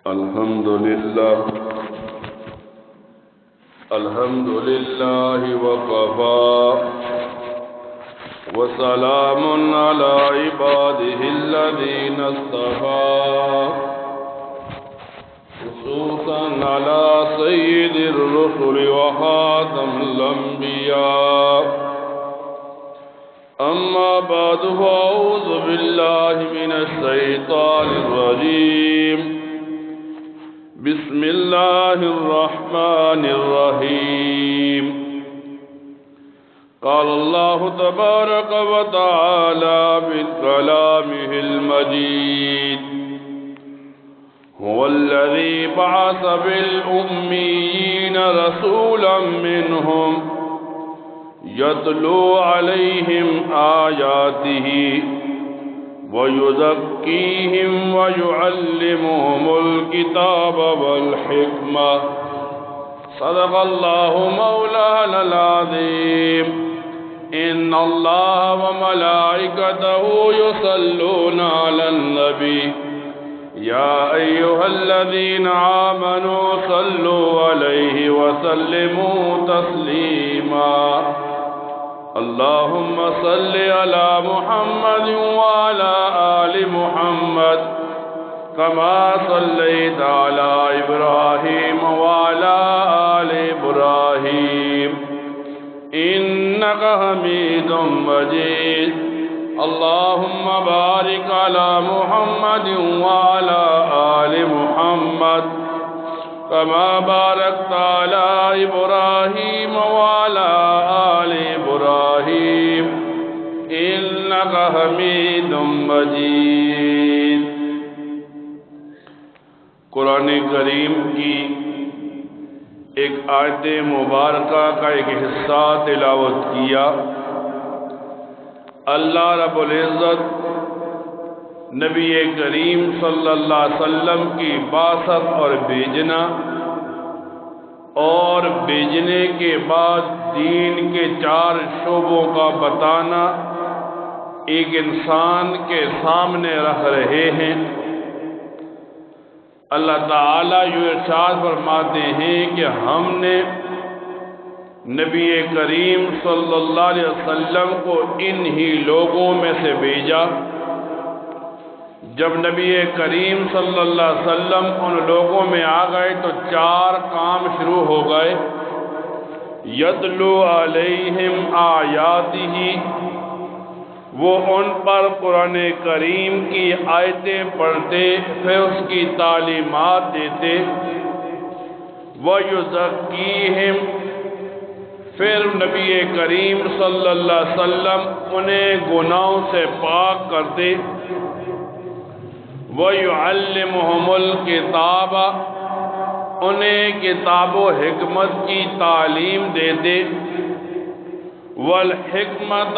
الحمد لله وكفى وسلام على عباده الذين اصطفى خصوصا على سيد الرسل وخاتم الأنبياء أما بعد فأعوذ بالله من الشيطان الرجيم بسم الله الرحمن الرحيم قال الله تبارك وتعالى بكلامه المجيد هو الذي بعث بالأميين رسولا منهم يتلو عليهم آياته ويزكيهم ويعلمهم الكتاب والحكمة صدق الله مولانا العظيم إن الله وملائكته يصلون على النبي يا أيها الذين آمنوا صلوا عليه وسلموا تسليما اللهم صل على محمد وعلى آل محمد كما صليت على إبراهيم وعلى آل إبراهيم إنك حميد مجيد اللهم بارك على محمد وعلى آل محمد كما باركت على إبراهيم وعلى آل إبراهيم إنك حميد مجيد قرآن کریم کی ایک آیت مبارکہ کا ایک حصہ تلاوت کیا۔ اللہ رب العزت نبی کریم صلی اللہ علیہ وسلم کی بعثت اور بھیجنا اور بھیجنے کے بعد دین کے 4 شعبوں کا بتانا ایک انسان کے سامنے رکھ رہے ہیں۔ اللہ تعالیٰ یہ ارشاد فرماتے ہیں کہ ہم نے نبی کریم صلی اللہ علیہ وسلم کو انہی لوگوں میں سے بھیجا۔ جب نبی کریم صلی اللہ علیہ وسلم ان لوگوں میں آ گئے تو 4 کام شروع ہو گئے۔ یتلو علیہم آیاتہ، وہ ان پر قرآن کریم کی آیتیں پڑھتے پھر اس کی تعلیمات دیتے۔ وَيُزَكِّيهِمْ، پھر نبی کریم صلی اللہ علیہ وسلم انہیں گناہوں سے پاک کرتے۔ وَيُعَلِّمُهُمُ الْكِتَابَ، انہیں کتاب و حکمت کی تعلیم دیتے۔ وَالْحِكْمَةَ،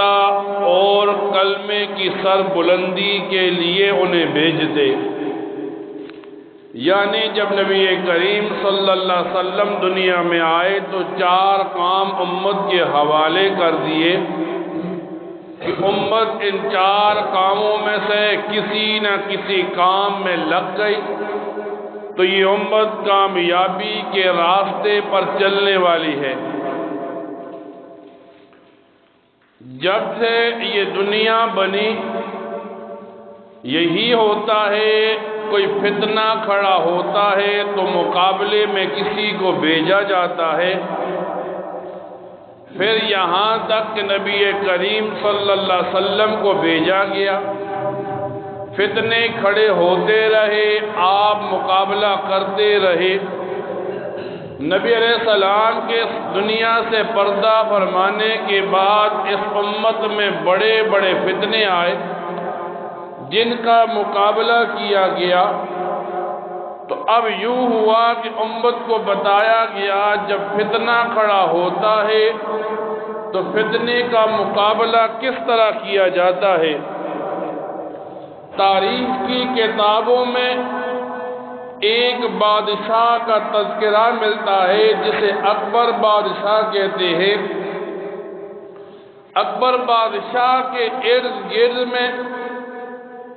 اور کلمے کی سر بلندی کے لیے انہیں بھیجتے۔ یعنی جب نبی کریم صلی اللہ علیہ وسلم دنیا میں آئے تو 4 کام امت کے حوالے کر دیے کہ امت ان 4 کاموں میں سے کسی نہ کسی کام میں لگ گئی تو یہ امت کامیابی کے راستے پر چلنے والی ہے۔ جب سے یہ دنیا بنی یہی ہوتا ہے، کوئی فتنہ کھڑا ہوتا ہے تو مقابلے میں کسی کو بھیجا جاتا ہے۔ پھر یہاں تک کہ نبی کریم صلی اللہ علیہ وسلم کو بھیجا گیا، فتنے کھڑے ہوتے رہے، آپ مقابلہ کرتے رہے۔ نبی علیہ السلام کے دنیا سے پردہ فرمانے کے بعد اس امت میں بڑے بڑے فتنے آئے جن کا مقابلہ کیا گیا۔ تو اب یوں ہوا کہ امت کو بتایا گیا جب فتنہ کھڑا ہوتا ہے تو فتنے کا مقابلہ کس طرح کیا جاتا ہے۔ تاریخ کی کتابوں میں ایک بادشاہ کا تذکرہ ملتا ہے جسے اکبر بادشاہ کہتے ہیں۔ اکبر بادشاہ کے ارد گرد میں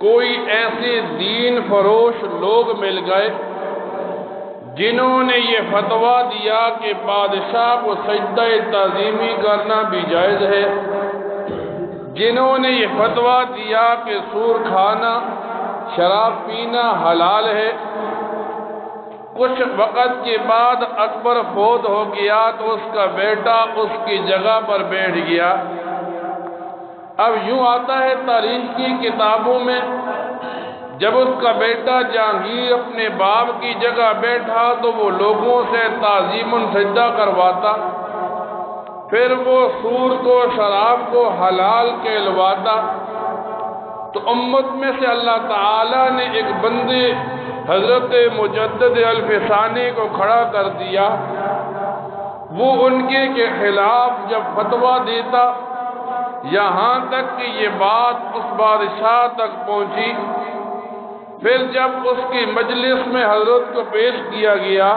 کوئی ایسے دین فروش لوگ مل گئے جنہوں نے یہ فتویٰ دیا کہ بادشاہ کو سجدہ تعظیمی کرنا بھی جائز ہے، جنہوں نے یہ فتویٰ دیا کہ سور کھانا، شراب پینا حلال ہے، کچھ وقت کے بعد اکبر فوت ہو گیا تو اس کا بیٹا اس کی جگہ پر بیٹھ گیا۔ اب یوں آتا ہے تاریخ کی کتابوں میں، جب اس کا بیٹا جہانگیر اپنے باپ کی جگہ بیٹھا تو وہ لوگوں سے تعظیم سجدہ کرواتا، پھر وہ سور کو، شراب کو حلال کہلواتا، تو امت میں سے اللہ تعالیٰ نے ایک بندے حضرت مجدد الفسانی کو کھڑا کر دیا۔ وہ ان کے خلاف جب فتویٰ دیتا، یہاں تک کہ یہ بات اس بادشاہ تک پہنچی، پھر جب اس کی مجلس میں حضرت کو پیش کیا گیا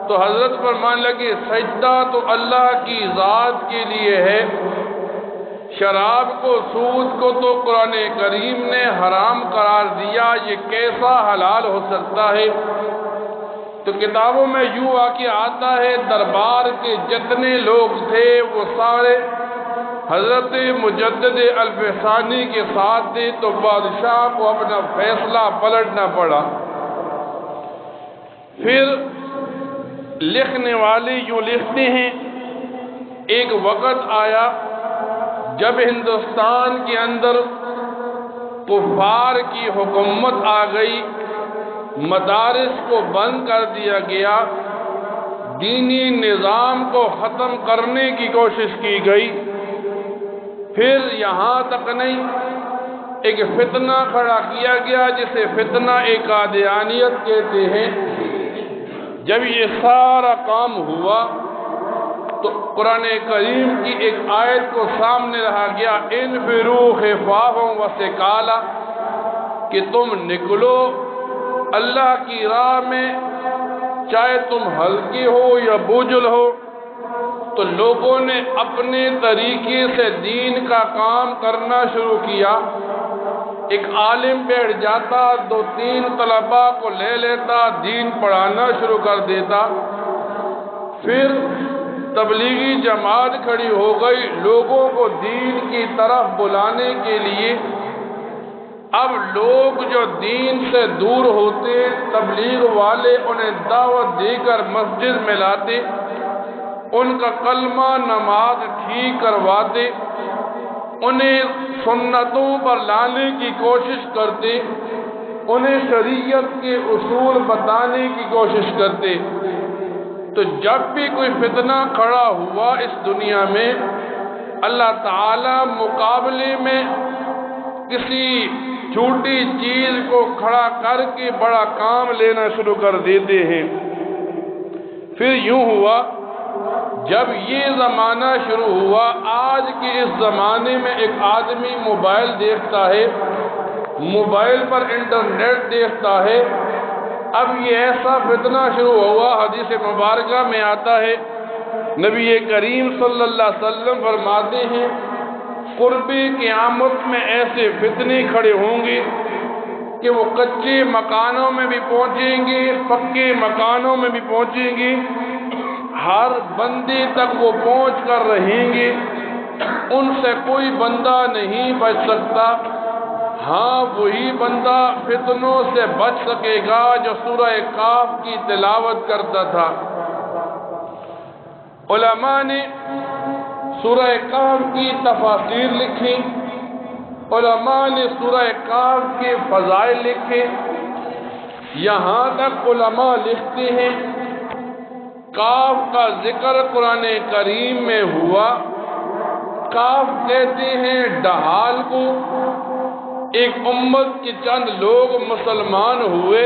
تو حضرت فرمانے لگے سجدہ تو اللہ کی ذات کے لیے ہے، شراب کو، سود کو تو قرآن کریم نے حرام قرار دیا، یہ کیسا حلال ہو سکتا ہے؟ تو کتابوں میں یوں واقعہ آتا ہے دربار کے جتنے لوگ تھے وہ سارے حضرت مجدد الفسانی کے ساتھ تھے، تو بادشاہ کو اپنا فیصلہ پلٹنا پڑا۔ پھر لکھنے والے یوں لکھتے ہیں، ایک وقت آیا جب ہندوستان کے اندر کفار کی حکومت آ گئی، مدارس کو بند کر دیا گیا، دینی نظام کو ختم کرنے کی کوشش کی گئی۔ پھر یہاں تک نہیں، ایک فتنہ کھڑا کیا گیا جسے فتنہ قادیانیت کہتے ہیں۔ جب یہ سارا کام ہوا تو قرآن کریم کی ایک آیت کو سامنے رہا گیا، انفروا خفافا وثقالا، کہ تم نکلو اللہ کی راہ میں، چاہے تم ہلکے ہو یا بوجھل ہو۔ تو لوگوں نے اپنے طریقے سے دین کا کام کرنا شروع کیا۔ ایک عالم بیٹھ جاتا، 2-3 طلباء کو لے لیتا، دین پڑھانا شروع کر دیتا۔ پھر تبلیغی جماعت کھڑی ہو گئی لوگوں کو دین کی طرف بلانے کے لیے۔ اب لوگ جو دین سے دور ہوتے، تبلیغ والے انہیں دعوت دے کر مسجد میں لاتے، ان کا کلمہ نماز ٹھیک کرواتے، انہیں سنتوں پر لانے کی کوشش کرتے، انہیں شریعت کے اصول بتانے کی کوشش کرتے۔ تو جب بھی کوئی فتنہ کھڑا ہوا اس دنیا میں، اللہ تعالی مقابلے میں کسی چھوٹی چیز کو کھڑا کر کے بڑا کام لینا شروع کر دیتے ہیں۔ پھر یوں ہوا، جب یہ زمانہ شروع ہوا، آج کے اس زمانے میں ایک آدمی موبائل دیکھتا ہے، موبائل پر انٹرنیٹ دیکھتا ہے۔ اب یہ ایسا فتنہ شروع ہوا، حدیث مبارکہ میں آتا ہے، نبی کریم صلی اللہ علیہ وسلم فرماتے ہیں قرب قیامت میں ایسے فتنے کھڑے ہوں گے کہ وہ کچے مکانوں میں بھی پہنچیں گے، پکے مکانوں میں بھی پہنچیں گے، ہر بندے تک وہ پہنچ کر رہیں گے، ان سے کوئی بندہ نہیں بچ سکتا۔ ہاں وہی بندہ فتنوں سے بچ سکے گا جو سورہ کاف کی تلاوت کرتا تھا۔ علماء نے سورہ کاف کی تفاسیر لکھی، علماء نے سورہ کاف کے فضائل لکھے، یہاں تک علماء لکھتے ہیں کاف کا ذکر قرآن کریم میں ہوا۔ کاف کہتے ہیں ڈہال کو۔ ایک امت کے چند لوگ مسلمان ہوئے،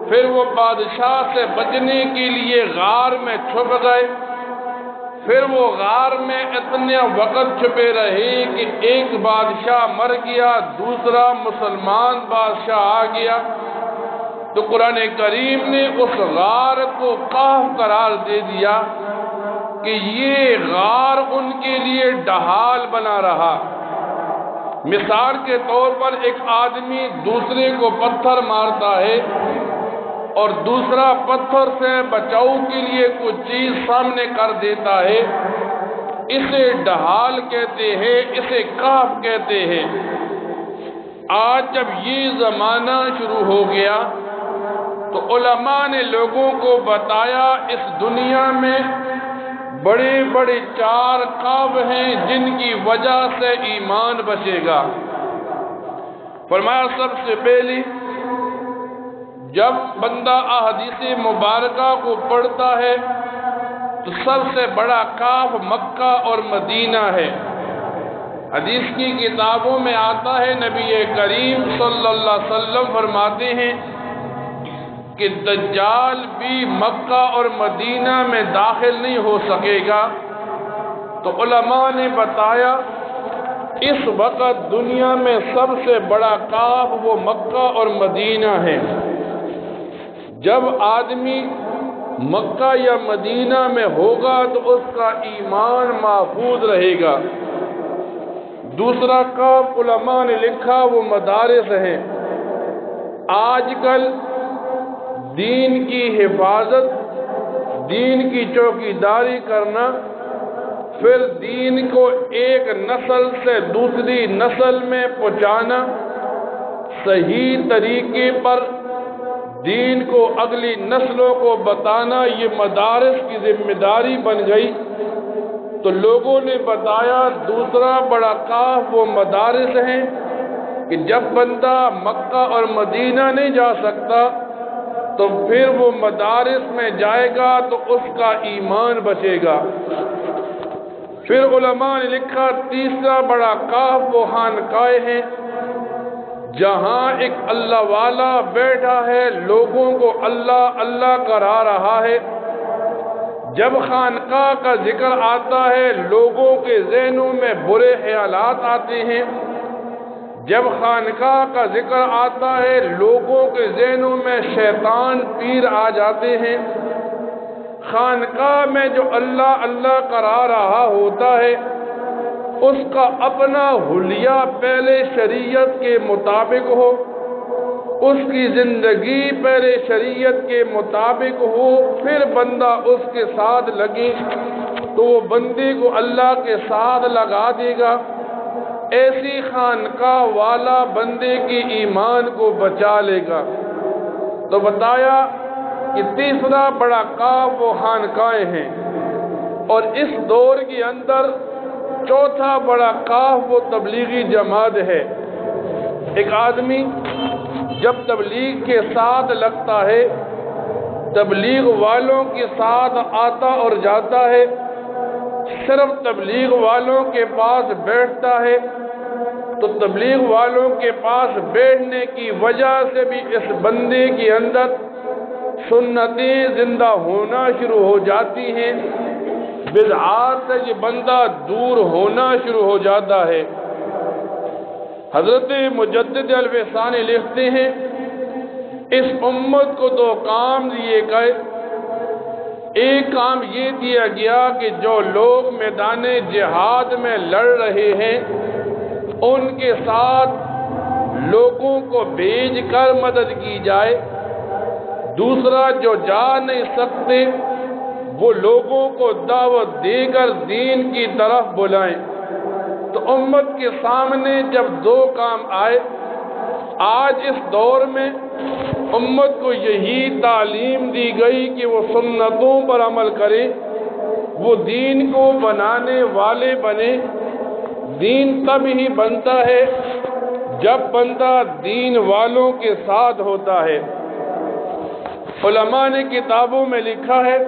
پھر وہ بادشاہ سے بچنے کے لیے غار میں چھپ گئے، پھر وہ غار میں اتنے وقت چھپے رہے کہ ایک بادشاہ مر گیا، دوسرا مسلمان بادشاہ آ گیا، تو قرآن کریم نے اس غار کو کاف قرار دے دیا کہ یہ غار ان کے لیے ڈھال بنا رہا۔ مثال کے طور پر ایک آدمی دوسرے کو پتھر مارتا ہے اور دوسرا پتھر سے بچاؤ کے لیے کچھ چیز سامنے کر دیتا ہے، اسے ڈھال کہتے ہیں، اسے کاف کہتے ہیں۔ آج جب یہ زمانہ شروع ہو گیا تو علماء نے لوگوں کو بتایا اس دنیا میں بڑے بڑے 4 کاف ہیں جن کی وجہ سے ایمان بچے گا۔ فرمایا سب سے پہلی، جب بندہ احادیث مبارکہ کو پڑھتا ہے تو سب سے بڑا کاف مکہ اور مدینہ ہے۔ حدیث کی کتابوں میں آتا ہے، نبی کریم صلی اللہ علیہ وسلم فرماتے ہیں کہ دجال بھی مکہ اور مدینہ میں داخل نہیں ہو سکے گا۔ تو علماء نے بتایا اس وقت دنیا میں سب سے بڑا کاف وہ مکہ اور مدینہ ہے۔ جب آدمی مکہ یا مدینہ میں ہوگا تو اس کا ایمان محفوظ رہے گا۔ دوسرا کاف علماء نے لکھا وہ مدارس ہیں۔ آج کل دین کی حفاظت، دین کی چوکیداری کرنا، پھر دین کو ایک نسل سے دوسری نسل میں پہنچانا، صحیح طریقے پر دین کو اگلی نسلوں کو بتانا، یہ مدارس کی ذمہ داری بن گئی۔ تو لوگوں نے بتایا دوسرا بڑا کاف وہ مدارس ہیں کہ جب بندہ مکہ اور مدینہ نہیں جا سکتا تو پھر وہ مدارس میں جائے گا تو اس کا ایمان بچے گا۔ پھر علماء نے لکھا تیسرا بڑا کاف وہ خانقاہیں ہیں، جہاں ایک اللہ والا بیٹھا ہے، لوگوں کو اللہ اللہ کرا رہا ہے۔ جب خانقاہ کا ذکر آتا ہے لوگوں کے ذہنوں میں برے خیالات آتے ہیں، جب خانقاہ کا ذکر آتا ہے لوگوں کے ذہنوں میں شیطان پیر آ جاتے ہیں۔ خانقاہ میں جو اللہ اللہ کرا رہا ہوتا ہے اس کا اپنا حلیہ پہلے شریعت کے مطابق ہو، اس کی زندگی پہلے شریعت کے مطابق ہو، پھر بندہ اس کے ساتھ لگے تو وہ بندے کو اللہ کے ساتھ لگا دے گا۔ ایسی خانقاہ والا بندے کی ایمان کو بچا لے گا۔ تو بتایا کہ تیسرا بڑا کاف وہ خانقاہیں ہیں، اور اس دور کے اندر چوتھا بڑا کاف وہ تبلیغی جماعت ہے۔ ایک آدمی جب تبلیغ کے ساتھ لگتا ہے، تبلیغ والوں کے ساتھ آتا اور جاتا ہے، صرف تبلیغ والوں کے پاس بیٹھتا ہے تو تبلیغ والوں کے پاس بیٹھنے کی وجہ سے بھی اس بندے کے اندر سنتیں زندہ ہونا شروع ہو جاتی ہیں، بدعات سے یہ بندہ دور ہونا شروع ہو جاتا ہے۔ حضرت مجدد الفسانی لکھتے ہیں اس امت کو 2 کام دیے گئے۔ ایک کام یہ دیا گیا کہ جو لوگ میدان جہاد میں لڑ رہے ہیں ان کے ساتھ لوگوں کو بھیج کر مدد کی جائے۔ دوسرا جو جا نہیں سکتے وہ لوگوں کو دعوت دے کر دین کی طرف بلائیں۔ تو امت کے سامنے جب 2 کام آئے، آج اس دور میں امت کو یہی تعلیم دی گئی کہ وہ سنتوں پر عمل کرے، وہ دین کو بنانے والے بنے۔ دین تب ہی بنتا ہے جب بندہ دین والوں کے ساتھ ہوتا ہے۔ علماء نے کتابوں میں لکھا ہے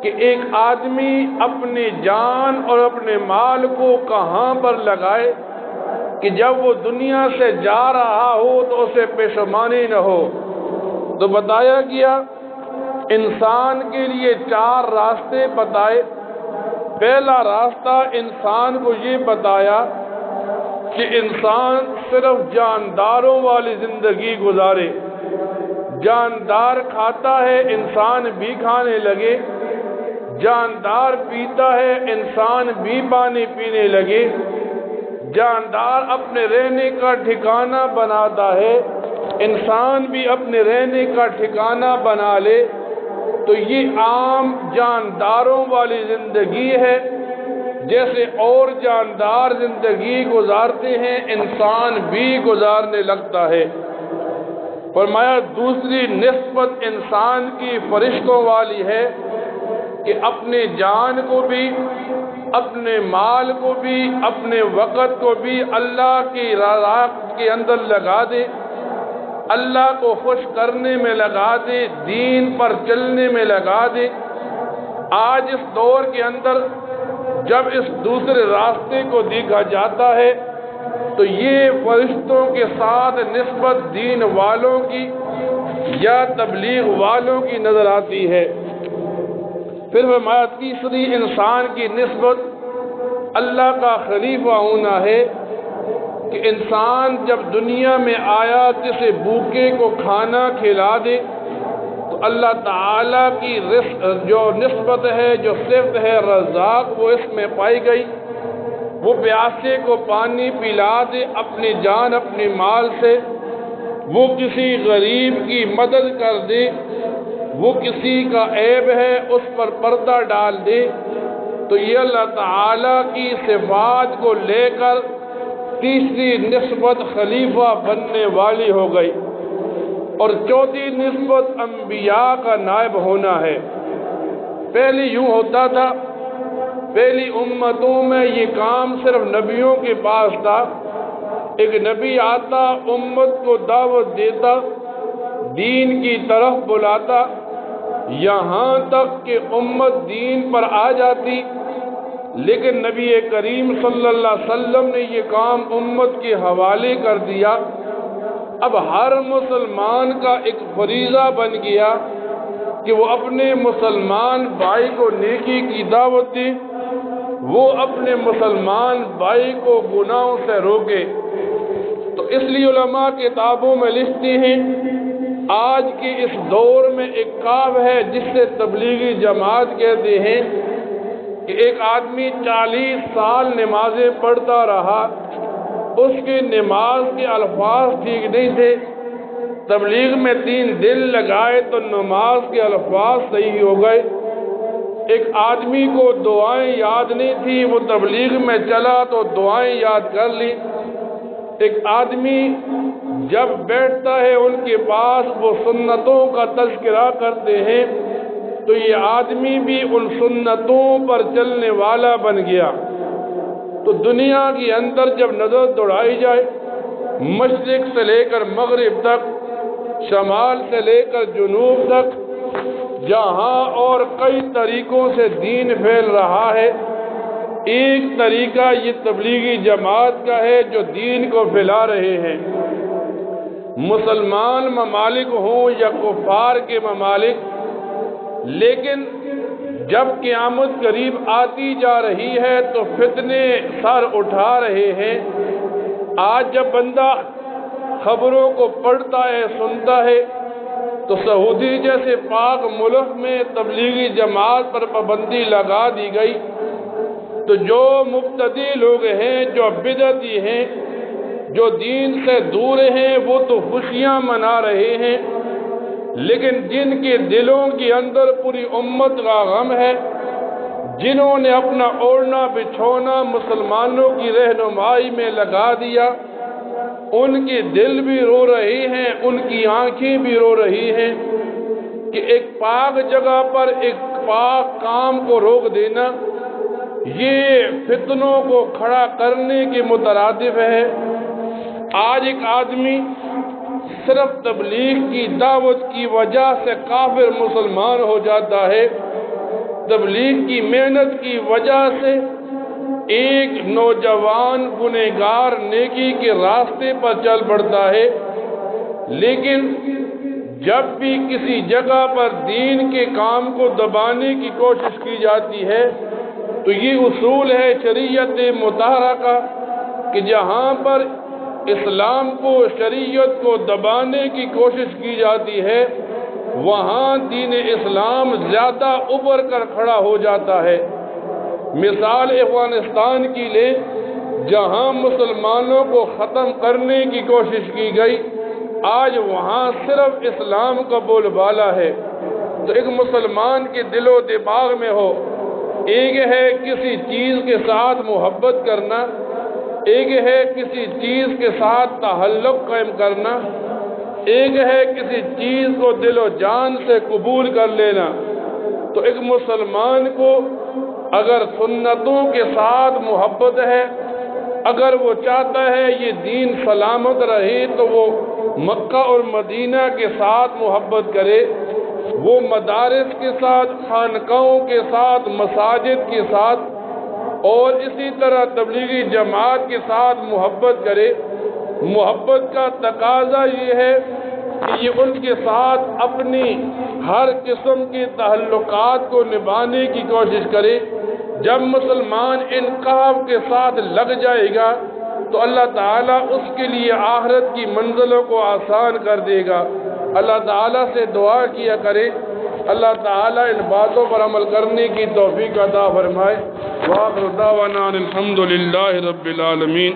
کہ ایک آدمی اپنی جان اور اپنے مال کو کہاں پر لگائے کہ جب وہ دنیا سے جا رہا ہو تو اسے پشیمانی نہ ہو۔ تو بتایا گیا انسان کے لیے 4 راستے بتائے۔ پہلا راستہ انسان کو یہ بتایا کہ انسان صرف جانداروں والی زندگی گزارے۔ جاندار کھاتا ہے انسان بھی کھانے لگے، جاندار پیتا ہے انسان بھی پانی پینے لگے، جاندار اپنے رہنے کا ٹھکانہ بناتا ہے انسان بھی اپنے رہنے کا ٹھکانہ بنا لے تو یہ عام جانداروں والی زندگی ہے، جیسے اور جاندار زندگی گزارتے ہیں انسان بھی گزارنے لگتا ہے۔ فرمایا دوسری نسبت انسان کی فرشتوں والی ہے کہ اپنے جان کو بھی، اپنے مال کو بھی، اپنے وقت کو بھی اللہ کی رضا کے اندر لگا دے، اللہ کو خوش کرنے میں لگا دے، دین پر چلنے میں لگا دے۔ آج اس دور کے اندر جب اس دوسرے راستے کو دیکھا جاتا ہے تو یہ فرشتوں کے ساتھ نسبت دین والوں کی یا تبلیغ والوں کی نظر آتی ہے۔ پھر فرمایا تیسری انسان کی نسبت اللہ کا خلیفہ ہونا ہے کہ انسان جب دنیا میں آیا کسی بھوکے کو کھانا کھلا دے تو اللہ تعالیٰ کی جو نسبت ہے، جو صفت ہے رزاق، وہ اس میں پائی گئی۔ وہ پیاسے کو پانی پلا دے اپنی جان اپنے مال سے، وہ کسی غریب کی مدد کر دے، وہ کسی کا عیب ہے اس پر پردہ ڈال دے، تو یہ اللہ تعالیٰ کی صفات کو لے کر تیسری نسبت خلیفہ بننے والی ہو گئی۔ اور چوتھی نسبت انبیاء کا نائب ہونا ہے۔ پہلی یوں ہوتا تھا، پہلی امتوں میں یہ کام صرف نبیوں کے پاس تھا۔ ایک نبی آتا، امت کو دعوت دیتا، دین کی طرف بلاتا، یہاں تک کہ امت دین پر آ جاتی، لیکن نبی کریم صلی اللہ علیہ وسلم نے یہ کام امت کے حوالے کر دیا۔ اب ہر مسلمان کا ایک فریضہ بن گیا کہ وہ اپنے مسلمان بھائی کو نیکی کی دعوت دے، وہ اپنے مسلمان بھائی کو گناہوں سے روکے۔ تو اس لیے علماء کتابوں میں لکھتے ہیں آج کے اس دور میں ایک کام ہے جس سے تبلیغی جماعت کہتے ہیں کہ ایک آدمی 40 سال نمازیں پڑھتا رہا، اس کی نماز کے الفاظ ٹھیک نہیں تھے، تبلیغ میں 3 دن لگائے تو نماز کے الفاظ صحیح ہو گئے۔ ایک آدمی کو دعائیں یاد نہیں تھی، وہ تبلیغ میں چلا تو دعائیں یاد کر لی۔ ایک آدمی جب بیٹھتا ہے ان کے پاس وہ سنتوں کا تذکرہ کرتے ہیں تو یہ آدمی بھی ان سنتوں پر چلنے والا بن گیا۔ تو دنیا کے اندر جب نظر دوڑائی جائے، مشرق سے لے کر مغرب تک، شمال سے لے کر جنوب تک، جہاں اور کئی طریقوں سے دین پھیل رہا ہے، ایک طریقہ یہ تبلیغی جماعت کا ہے جو دین کو پھیلا رہے ہیں۔ مسلمان ممالک ہوں یا کفار کے ممالک، لیکن جب قیامت قریب آتی جا رہی ہے تو فتنے سر اٹھا رہے ہیں۔ آج جب بندہ خبروں کو پڑھتا ہے، سنتا ہے، تو سعودی جیسے پاک ملک میں تبلیغی جماعت پر پابندی لگا دی گئی، تو جو مبتدی لوگ ہیں، جو بدعتی ہیں، جو دین سے دور ہیں، وہ تو خوشیاں منا رہے ہیں، لیکن جن کے دلوں کے اندر پوری امت کا غم ہے، جنہوں نے اپنا اوڑھنا بچھونا مسلمانوں کی رہنمائی میں لگا دیا، ان کے دل بھی رو رہے ہیں، ان کی آنکھیں بھی رو رہی ہیں کہ ایک پاک جگہ پر ایک پاک کام کو روک دینا یہ فتنوں کو کھڑا کرنے کے مترادف ہے۔ آج ایک آدمی صرف تبلیغ کی دعوت کی وجہ سے کافر مسلمان ہو جاتا ہے، تبلیغ کی محنت کی وجہ سے ایک نوجوان گنہگار نیکی کے راستے پر چل پڑتا ہے، لیکن جب بھی کسی جگہ پر دین کے کام کو دبانے کی کوشش کی جاتی ہے تو یہ اصول ہے شریعت مطہرہ کا کہ جہاں پر اسلام کو، شریعت کو دبانے کی کوشش کی جاتی ہے، وہاں دین اسلام زیادہ ابھر کر کھڑا ہو جاتا ہے۔ مثال افغانستان کی لیں، جہاں مسلمانوں کو ختم کرنے کی کوشش کی گئی، آج وہاں صرف اسلام کا بول بالا ہے۔ تو ایک مسلمان کے دل و دماغ میں ہو، ایک ہے کسی چیز کے ساتھ محبت کرنا، ایک ہے کسی چیز کے ساتھ تعلق قائم کرنا، ایک ہے کسی چیز کو دل و جان سے قبول کر لینا۔ تو ایک مسلمان کو اگر سنتوں کے ساتھ محبت ہے، اگر وہ چاہتا ہے یہ دین سلامت رہے، تو وہ مکہ اور مدینہ کے ساتھ محبت کرے، وہ مدارس کے ساتھ، خانقاہوں کے ساتھ، مساجد کے ساتھ اور اسی طرح تبلیغی جماعت کے ساتھ محبت کرے۔ محبت کا تقاضا یہ ہے کہ یہ ان کے ساتھ اپنی ہر قسم کے تعلقات کو نبھانے کی کوشش کرے۔ جب مسلمان انقلاب کے ساتھ لگ جائے گا تو اللہ تعالیٰ اس کے لیے آخرت کی منزلوں کو آسان کر دے گا۔ اللہ تعالیٰ سے دعا کیا کرے، اللہ تعالیٰ ان باتوں پر عمل کرنے کی توفیق عطا فرمائے۔ وآخر دعوانا الحمد للہ رب العالمین۔